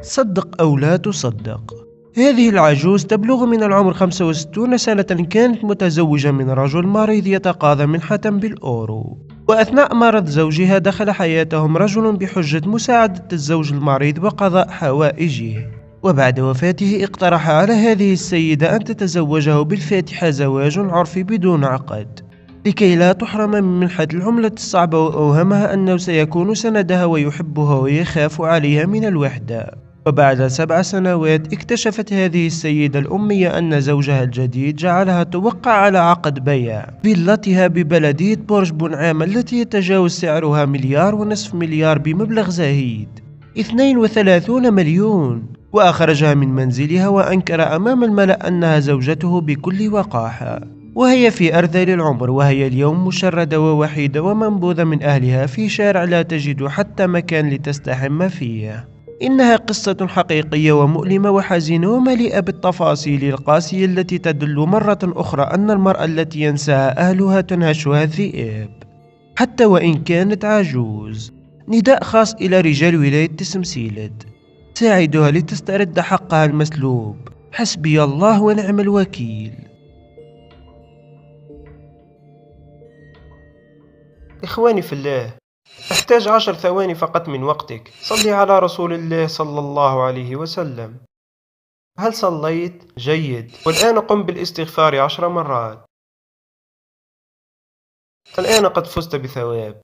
صدق أو لا تصدق، هذه العجوز تبلغ من العمر 65 سنة، كانت متزوجة من رجل مريض يتقاضى منحة بالأورو، وأثناء مرض زوجها دخل حياتهم رجل بحجة مساعدة الزوج المريض وقضاء حوائجه، وبعد وفاته اقترح على هذه السيدة أن تتزوجه بالفاتحة زواج عرفي بدون عقد لكي لا تحرم من منحة العملة الصعبة، وأوهمها أنه سيكون سندها ويحبها ويخاف عليها من الوحدة. وبعد 7 سنوات اكتشفت هذه السيدة الأمية أن زوجها الجديد جعلها توقع على عقد بيع فيلتها ببلدية برج بنعام التي يتجاوز سعرها 1.5 مليار بمبلغ زهيد 32 مليون، وأخرجها من منزلها وأنكر أمام الملأ أنها زوجته بكل وقاحة، وهي في أرذل العمر، وهي اليوم مشردة ووحيدة ومنبوذة من أهلها في شارع لا تجد حتى مكان لتستحم فيه. إنها قصة حقيقية ومؤلمة وحزينة ومليئة بالتفاصيل القاسية التي تدل مرة أخرى أن المرأة التي ينساها أهلها تنهشها الذئاب حتى وإن كانت عجوز. نداء خاص إلى رجال ولاية تسمسيلد، ساعدوها لتسترد حقها المسلوب. حسبي الله ونعم الوكيل. إخواني في الله، أحتاج 10 ثواني فقط من وقتك. صلي على رسول الله صلى الله عليه وسلم. هل صليت؟ جيد. والآن قم بالاستغفار 10 مرات. الآن قد فزت بثواب.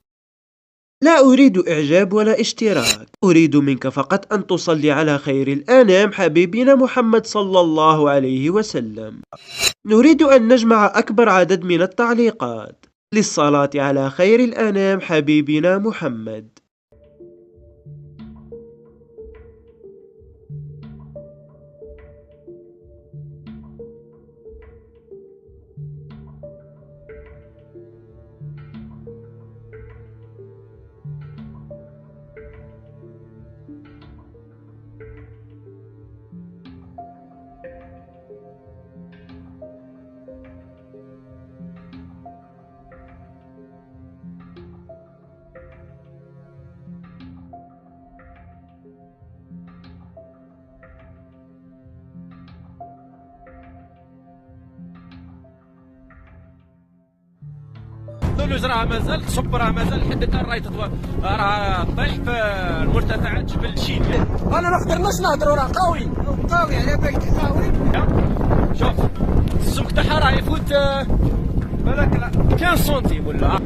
لا أريد إعجاب ولا اشتراك، أريد منك فقط أن تصلي على خير الأنام حبيبنا محمد صلى الله عليه وسلم. نريد أن نجمع أكبر عدد من التعليقات للصلاة على خير الأنام حبيبنا محمد. ثلج راه مازال، الشب راه مازال لحد الان راه طايح في المرتفعات جبل شيليا. انا ما قدرناش نهضروا، راه قوي قوي على بالك قوي. شوف السمك تاعها راه يفوت بالك 15 سنتيم ولا.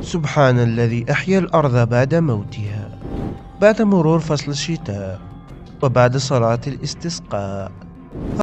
سبحان الذي أحيا الأرض بعد موتها، بعد مرور فصل الشتاء، وبعد صلاة الاستسقاء.